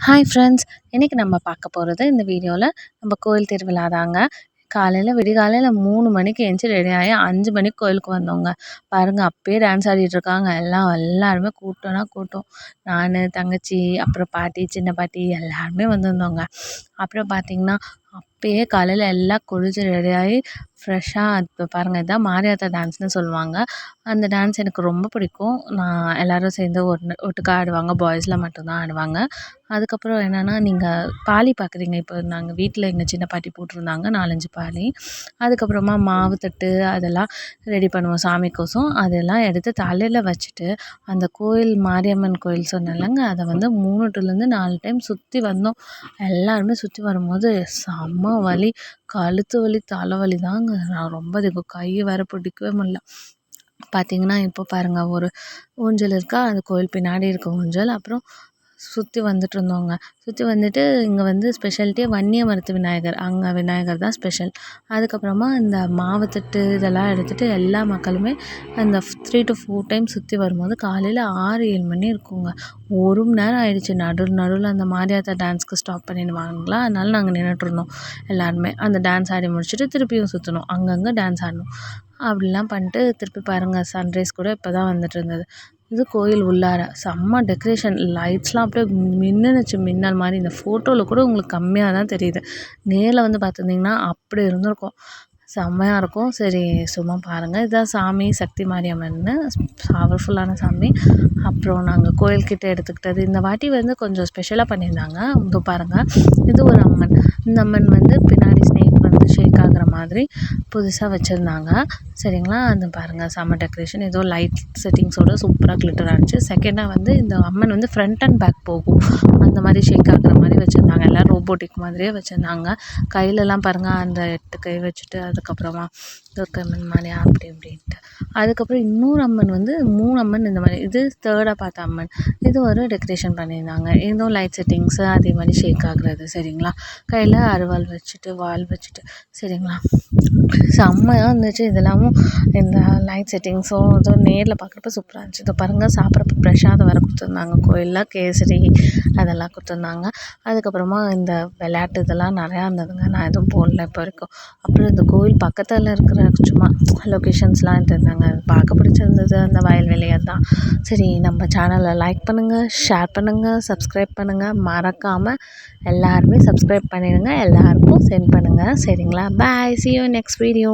Hi friends! இன்னைக்கு நம்ம பார்க்க போறது இந்த வீடியோல நம்ம கோயில் திருவிழா தாங்க. விடிகாலையில 3 மணிக்கு எந்திச்சு ரெடி ஆகி 5 மணிக்கு கோயிலுக்கு வந்தோங்க. பாருங்க அப்பயே டான்ஸ் ஆடிட்டு இருக்காங்க. எல்லாருமே கூட்டம்னா கூட்டம். நானு, தங்கச்சி, அப்புறம் பாட்டி, சின்ன பாட்டி எல்லாருமே வந்திருந்தோங்க. அப்புறம் பார்த்தீங்கன்னா, அப்பயே காலையில எல்லாம் குளிச்சு ரெடி ஆகி ஃப்ரெஷ்ஷா இப்போ பாருங்க இதான் மாரியாத்தா டான்ஸ்ன்னு சொல்லுவாங்க. அந்த டான்ஸ் எனக்கு ரொம்ப பிடிக்கும். எல்லாரும் சேர்ந்து ஒட்டுக்கா ஆடுவாங்க. பாய்ஸ்லாம் மட்டும் தான் ஆடுவாங்க. அதுக்கப்புறம் என்னன்னா, நீங்க பாளி பார்க்குறீங்க. இப்போ நாங்க வீட்ல எங்க சின்ன பாட்டி போட்டிருந்தாங்க 4, 5 பாளி. அதுக்கப்புறமா மாவு தட்டு அதெல்லாம் ரெடி பண்ணுவோம் சாமிக்கோசம். அதெல்லாம் எடுத்து தலையில வச்சுட்டு, அந்த கோயில் மாரியம்மன் கோயில் சொன்னேன்லங்க, அத வந்து 3 டூலேருந்து 4 டைம் சுத்தி வந்தோம். எல்லாருமே சுத்தி வரும்போது செம்ம வலி. கழுத்து வலி, தலைவலி தாங்க. நான் ரொம்ப இதுக்கு கை வேற பிடிக்கவே முடியல. பார்த்தீங்கன்னா, இப்போ பாருங்க ஒரு ஊஞ்சல் இருக்கா, அது கோயில் பின்னாடி இருக்க ஊஞ்சல். அப்புறம் சுத்தி வந்துட்டுருந்தோங்க. சுத்தி வந்துட்டு இங்க வந்து ஸ்பெஷாலிட்டியே வன்னியமரத்து விநாயகர். அங்க விநாயகர் தான் ஸ்பெஷல். அதுக்கப்புறமா இந்த மாவுத்தட்டு இதெல்லாம் எடுத்துட்டு எல்லா மக்களுமே அந்த 3 to 4 டைம்ஸ் சுத்தி வரும்போது காலையில 6, 7 மணி இருக்குங்க. 1 மணி நேரம் ஆயிடுச்சு. நடுவுல அந்த மாரியாத்தா டான்ஸ்க்கு ஸ்டாப் பண்ணிடுவாங்களா, அதனால நாங்க நின்னுட்டுருந்தோம் எல்லாருமே. அந்த டான்ஸ் ஆடி முடிச்சுட்டு திருப்பியும் சுத்தணும். அங்கங்க டான்ஸ் ஆடணும். அப்படிலாம் பண்ணிட்டு திருப்பி பாருங்க சன்ரைஸ் கூட இப்போ தான் வந்துட்டு இருந்தது. இது கோயில் உள்ளார செம்ம டெக்கரேஷன். லைட்ஸ்லாம் அப்படியே மின்னுனுச்சு மின்னல் மாதிரி. இந்த ஃபோட்டோவில் கூட உங்களுக்கு கம்மியாக தான் தெரியுது. நேரில் வந்து பார்த்துருந்தீங்கன்னா அப்படி இருந்திருக்கும். செம்மையாக இருக்கும். சரி சும்மா பாருங்கள். இதுதான் சாமி சக்தி மாரியம்மன்னு பவர்ஃபுல்லான சாமி. அப்புறம் நாங்கள் கோயில்கிட்ட எடுத்துக்கிட்டது இந்த வாட்டி வந்து கொஞ்சம் ஸ்பெஷலாக பண்ணியிருந்தாங்க. இதோ பாருங்கள், இது ஒரு அம்மன். இந்த அம்மன் வந்து பின்னாடி ஸ்னேக் வந்து ஷேக் ஆகுற மாதிரி புதுசாக வச்சுருந்தாங்க. சரிங்களா, அது பாருங்கள் செம்ம டெக்கரேஷன். ஏதோ லைட் செட்டிங்ஸோட சூப்பராக கிளிட்டர் ஆச்சு. செகண்டாக வந்து இந்த அம்மன் வந்து ஃப்ரண்ட் அண்ட் பேக் போகும், அந்த மாதிரி ஷேக் ஆகுற மாதிரி வச்சுருந்தாங்க. எல்லாம் ரோபோட்டிக் மாதிரியே வச்சுருந்தாங்க. கையிலலாம் பாருங்கள் அந்த 8 கை வச்சுட்டு அதுக்கப்புறமா துர்க்கம்மன் மாதிரி அப்படி இப்படின்ட்டு. அதுக்கப்புறம் இன்னொரு அம்மன் வந்து 3 அம்மன் இந்த மாதிரி. இது தேர்டாக பார்த்த அம்மன். இது ஒரு டெக்கரேஷன் பண்ணியிருந்தாங்க. இதுவும் லைட் செட்டிங்ஸு அதே மாதிரி ஷேக் ஆகுறது. சரிங்களா, கையில் அருவாள் வச்சுட்டு வால் வச்சுட்டு. சரிங்களா, செம்மையாக இருந்துச்சு. இதெல்லாமும் இந்த லைட் செட்டிங்ஸும் இதுவும் நேரில் பார்க்குறப்ப சூப்பராக இருந்துச்சு. இதை பாருங்கள், சாப்பிட்றப்ப பிரசாதம் வேறு கொடுத்துருந்தாங்க. கோயிலில் கேசரி அதெல்லாம் கொடுத்துருந்தாங்க. அதுக்கப்புறமா இந்த விளையாட்டு இதெல்லாம் நிறையா இருந்ததுங்க. நான் எதுவும் போடல இப்போ வரைக்கும். அப்புறம் இந்த கோயில் பக்கத்தில் இருக்கிற சும்மா லொக்கேஷன்ஸ்லாம் இருந்தாங்க. பார்க்க பிடிச்சிருந்தது அந்த வயல்வெளி தான். சரி, நம்ம சேனலை லைக் பண்ணுங்கள், ஷேர் பண்ணுங்கள், சப்ஸ்கிரைப் பண்ணுங்கள். மறக்காமல் எல்லாருமே சப்ஸ்கிரைப் பண்ணிடுங்க. எல்லாருக்கும் சென்ட் பண்ணுங்கள். சரிங்களா, பாய், see you next video.